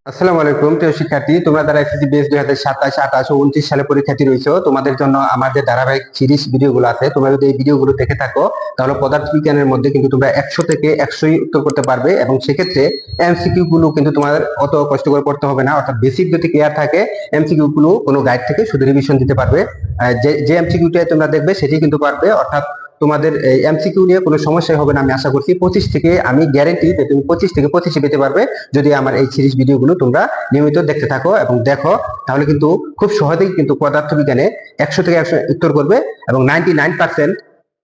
আসসালামু আলাইকুম প্রিয় শিক্ষার্থী, তোমরা যারা এসএসসি বেস 2027, 28 ও 29 সালে পরীক্ষার্থী রয়েছে, তোমাদের জন্য আমাদের ধারাবাহিক সিরিজ ভিডিওগুলো আছে। তোমরা যদি এই ভিডিওগুলো দেখে থাকো তাহলে পদার্থবিজ্ঞানের মধ্যে কিন্তু তোমরা 100 থেকে 100ই উত্তর করতে পারবে, এবং সেক্ষেত্রে এমসিকিউ গুলো কিন্তু তোমাদের অত কষ্ট করে পড়তে হবে না। অর্থাৎ বেসিক যদি ক্লিয়ার থাকে, এমসিকিউ গুলো কোনো গাইড থেকে শুধু রিভিশন দিতে পারবে। যে যে এমসিকিউটা তোমরা দেখবে সেটি কিন্তু পারবে। অর্থাৎ তোমাদের এই এমসিকিউ নিয়ে কোনো সমস্যা হবে না, আমি আশা করছি। 25 থেকে আমি গ্যারেন্টি যে তুমি 25 থেকে 25 পেতে পারবে যদি আমার এই সিরিজ ভিডিওগুলো তোমরা নিয়মিত দেখতে থাকো এবং দেখো। তাহলে কিন্তু খুব সহজেই কিন্তু পদার্থবিজ্ঞানে 100 থেকে 100 উত্তর করবে, এবং 99%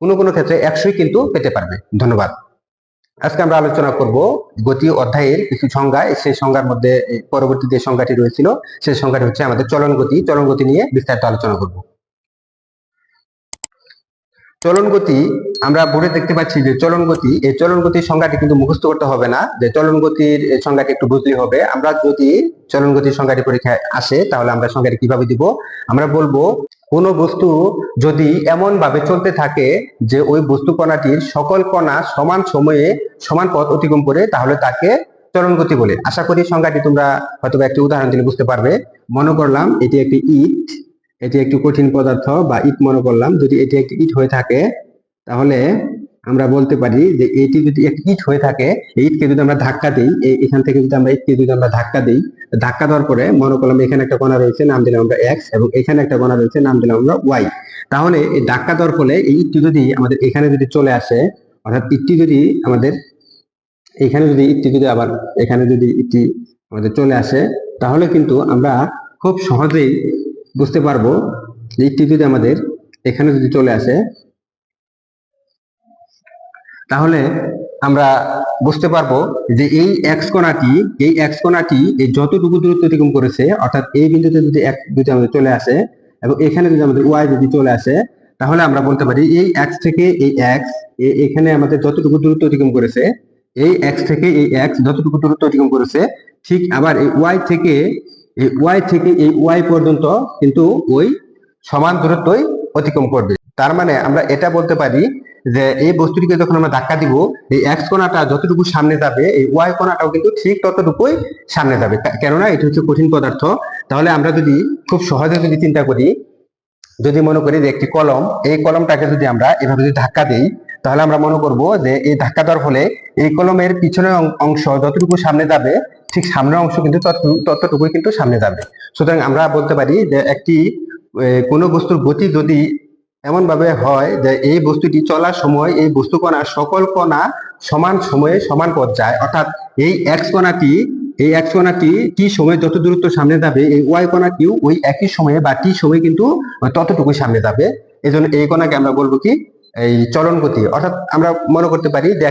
কোনো কোনো ক্ষেত্রে 100ই কিন্তু পেতে পারবে। ধন্যবাদ। আজকে আমরা আলোচনা করব গতি অধ্যায়ের কিছু সংজ্ঞা। সেই সংজ্ঞার মধ্যে পরবর্তী যে সংজ্ঞাটি রয়েছিল সেই সংজ্ঞাটি হচ্ছে আমাদের চলন গতি। চলন গতি নিয়ে বিস্তারিত আলোচনা করব। চলন গতি, আমরা বোর্ডে দেখতে পাচ্ছি যে চলন গতি, এই চলন গতির সংজ্ঞাটি কিন্তু মুখস্থ করতে হবে না, যে চলন গতির সংজ্ঞাটি একটু বুঝলেই হবে। আমরা যদি চলন গতির সংজ্ঞাটি পরীক্ষায় আসে তাহলে আমরা সংজ্ঞাটি কিভাবে দিব? আমরা বলবো, কোন বস্তু যদি এমন ভাবে চলতে থাকে যে ওই বস্তু কণাটির সকল কণা সমান সময়ে সমান পথ অতিক্রম করে, তাহলে তাকে চলন গতি বলে। আশা করি সংজ্ঞাটি তোমরা হয়তো একটি উদাহরণ দিলে বুঝতে পারবে। মনে করলাম এটি একটি ইট, এটি একটি কঠিন পদার্থ বা ইট মনে করলাম। যদি এটি একটি ইট হয়ে থাকে তাহলে আমরা বলতে পারি যে এটি যদি একটি ইট হয়ে থাকে, এই ইটকে যদি আমরা ধাক্কা দিই, এখান থেকে যদি আমরা ইটকে যদি আমরা ধাক্কা দিই, ধাক্কা দেওয়ার পরে মনে করলাম এখানে একটা কণা রয়েছে, নাম দিলাম আমরা এক্স, এবং এখানে একটা কণা রয়েছে, নাম দিলাম আমরা ওয়াই। তাহলে এই ধাক্কা দেওয়ার ফলে এই ইটটি যদি আমাদের এখানে যদি চলে আসে, অর্থাৎ ইটটি যদি আমাদের এখানে যদি ইটটি যদি আবার এখানে যদি ইটটি আমাদের চলে আসে, তাহলে কিন্তু আমরা খুব সহজেই বুঝতে পারবো যে ইটটি যদি আমাদের এখানে যদি চলে আসে, তাহলে আমরা বুঝতে পারবো যে এই এক্স কণাটি এই যতটুকু দূরত্ব অতিক্রম করেছে, অর্থাৎ এই বিন্দুতে যদি এক যদি আমাদের চলে আসে এবং এখানে যদি আমাদের ওয়াই যদি চলে আসে, তাহলে আমরা বলতে পারি এই এক্স থেকে এই এক্স এখানে আমাদের যতটুকু দূরত্ব অতিক্রম করেছে, এই এক্স থেকে এই এক্স যতটুকু দূরত্ব অতিক্রম করেছে, ঠিক আবার এই ওয়াই থেকে এই ওয়াই পর্যন্ত কিন্তু ওই সমান দূরত্বই অতিক্রম করবে। তার মানে আমরা এটা বলতে পারি যে এই বস্তুটিকে যখন আমরা ধাক্কা দিব, এই এক্স কোণাটা যতটুকু সামনে যাবে, এই ওয়াই কোণাটাও কিন্তু ঠিক ততটুকুই সামনে যাবে, কেননা এটা হচ্ছে কঠিন পদার্থ। তাহলে আমরা যদি খুব সহজে যদি চিন্তা করি, যদি মনে করি যে একটি কলম, এই কলমটাকে যদি আমরা এভাবে যদি ধাক্কা দিই, তাহলে আমরা মনে করব যে এই ধাক্কা দেওয়ার ফলে এই কলমের পিছনের অংশ যতটুকু সামনে যাবে, ঠিক সামনের অংশ কিন্তু ততটুকুই কিন্তু সামনে যাবে। সুতরাং আমরা বলতে পারি যে একটি কোনো বস্তুর গতি যদি এমন ভাবে হয় যে এই বস্তুটি চলার সময় এই বস্তু কণার সকল কণা সমান সময়ে সমান পথ যায়, অর্থাৎ এই এক্স কণাটি টি সময়ে যত দূরত্ব সামনে যাবে, এই ওয়াই কণাটিও ওই একই সময়ে বা টি সময়ে কিন্তু ততটুকু সামনে যাবে। এই জন্য এই কণাকে আমরা বলবো কি, এই চলন গতি। অর্থাৎ আমরা মনে করতে পারি যে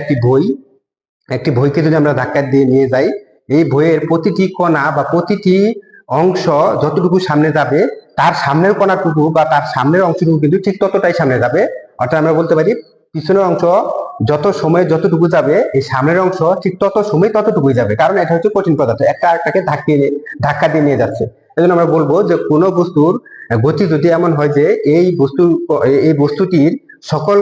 একটি বইকে যদি আমরা ধাক্কা দিয়ে নিয়ে যাই, এই বইয়ের প্রতিটি কণা বা প্রতিটি অংশ যতটুকু সামনে যাবে, তার সামনের কণাটুকু বা তার সামনের অংশটুকু কিন্তু ঠিক ততটাই সামনে যাবে। অর্থাৎ আমরা বলতে পারি পিছনের অংশ যত সময় যতটুকু যাবে, এই সামনের অংশ ঠিক তত সময় ততটুকুই যাবে, কারণ এটা হচ্ছে কঠিন পদার্থ, একটা আরেকটাকে ধাক্কা দিয়ে নিয়ে যাচ্ছে। এই জন্য আমরা বলবো যে কোনো বস্তুর গতি যদি এমন হয় যে এই বস্তুটির সকল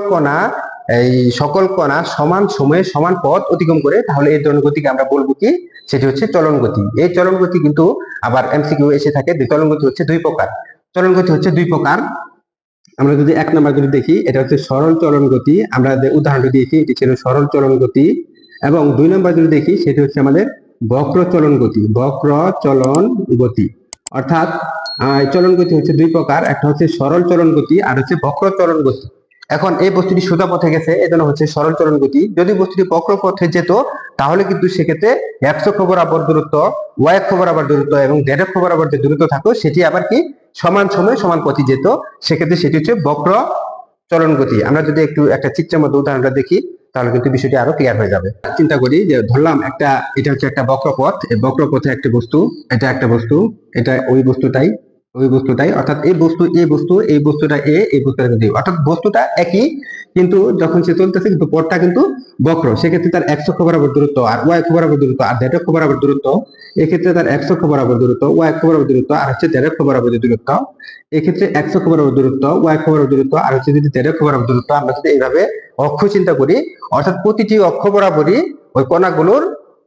কণা সমান সময়ে সমান পথ অতিক্রম করে, তাহলে এই ধরনের গতিকে আমরা বলবো কি, সেটি হচ্ছে চলন গতি। এই চলন গতি কিন্তু আবার এমসিকিউ এসে থাকে। চলন গতি হচ্ছে দুই প্রকার। চলন গতি হচ্ছে দুই প্রকার। আমরা যদি এক নাম্বার যদি দেখি, এটা হচ্ছে সরল চলন গতি। আমরা যে উদাহরণটি দিয়েছি এটি ছিল সরল চলন গতি। এবং দুই নাম্বার যদি দেখি সেটি হচ্ছে আমাদের বক্র চলন গতি। বক্র চলন গতি অর্থাৎ চলন গতি হচ্ছে দুই প্রকার, একটা হচ্ছে সরল চলন গতি আর হচ্ছে বক্র চলন গতি। এখন এই বস্তুটি সোজা পথে গেছে, এজন্য হচ্ছে সরল চলন গতি। যদি বস্তুটি বক্র পথে যেত, তাহলে কিন্তু সেক্ষেত্রে এক্স অক্ষ বরাবর দূরত্ব, ওয়াই অক্ষ বরাবর দূরত্ব এবং জেড অক্ষ বরাবর যে দূরত্ব থাকতো সেটি আবার কি সমান সময়ে সমান পথে যেত। সেক্ষেত্রে সেটি হচ্ছে বক্র চলন গতি। আমরা যদি একটু একটা চিত্রের মধ্যে উদাহরণটা দেখি, তাহলে কিন্তু বিষয়টি আরো ক্লিয়ার হয়ে যাবে। চিন্তা করি যে ধরলাম এটা হচ্ছে একটা বক্রপথ, এই বক্রপথে একটা বস্তু, এটা একটা বস্তু, এটা ওই বস্তুটাই অর্থাৎ এই বস্তুটা এ, এই বস্তুটা বি, অর্থাৎ বস্তুটা একই, কিন্তু যখন সে চলতেছে কিন্তু পথটা কিন্তু বক্র। সেক্ষেত্রে তার এক্স অক্ষ বরাবর দূরত্ব আর ওয়াই অক্ষ বরাবর দূরত্ব আর জেড অক্ষ বরাবর দূরত্ব, এক্ষেত্রে তার এক্স অক্ষ বরাবর দূরত্ব, ওয়াই অক্ষ বরাবর দূরত্ব আর হচ্ছে জেড অক্ষ বরাবর দূরত্ব, এক্ষেত্রে এক্স অক্ষ বরাবর দূরত্ব, ওয়াই অক্ষ বরাবর দূরত্ব আর হচ্ছে যদি জেড অক্ষ বরাবর দূরত্ব। আমরা যদি এইভাবে অক্ষ চিন্তা করি, অর্থাৎ প্রতিটি অক্ষ বরাবরই ওই কণাগুলোর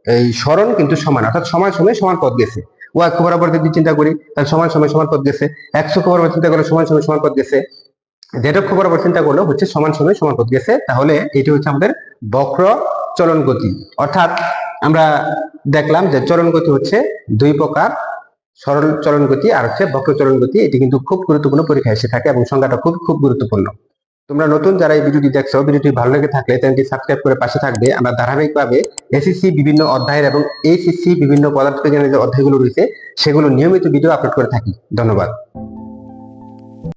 এই সরণ কিন্তু সমান, অর্থাৎ সমান সময়ে সমান পথ গেছে। ও অক্ষ বরাবর যদি চিন্তা করি তাহলে সমান সময়ে সমান পথ গেছে, এক্স অক্ষ বরাবর চিন্তা করলে সমান সময়ে সমান পথ গেছে, জেড অক্ষ বরাবর চিন্তা করলে হচ্ছে সমান সময়ে সমান পথ গেছে। তাহলে এটি হচ্ছে আমাদের বক্র চলন গতি। অর্থাৎ আমরা দেখলাম যে চলন গতি হচ্ছে দুই প্রকার, সরল চলন গতি আর হচ্ছে বক্র চলন গতি। এটি কিন্তু খুব গুরুত্বপূর্ণ, পরীক্ষায় এসে থাকে এবং সংখ্যাটা খুব খুব গুরুত্বপূর্ণ। তোমরা নতুন যারা এই ভিডিওটি দেখছো, ভিডিওটি ভালো লেগে থাকলে চ্যানেলটি সাবস্ক্রাইব করে পাশে থাকবে। আমরা ধারাবাহিকভাবে এসএসসি বিভিন্ন অধ্যায়ের এবং এইচএসসি বিভিন্ন পদার্থবিজ্ঞানের যে অধ্যায়গুলো রয়েছে সেগুলো নিয়মিত ভিডিও আপলোড করে থাকি। ধন্যবাদ।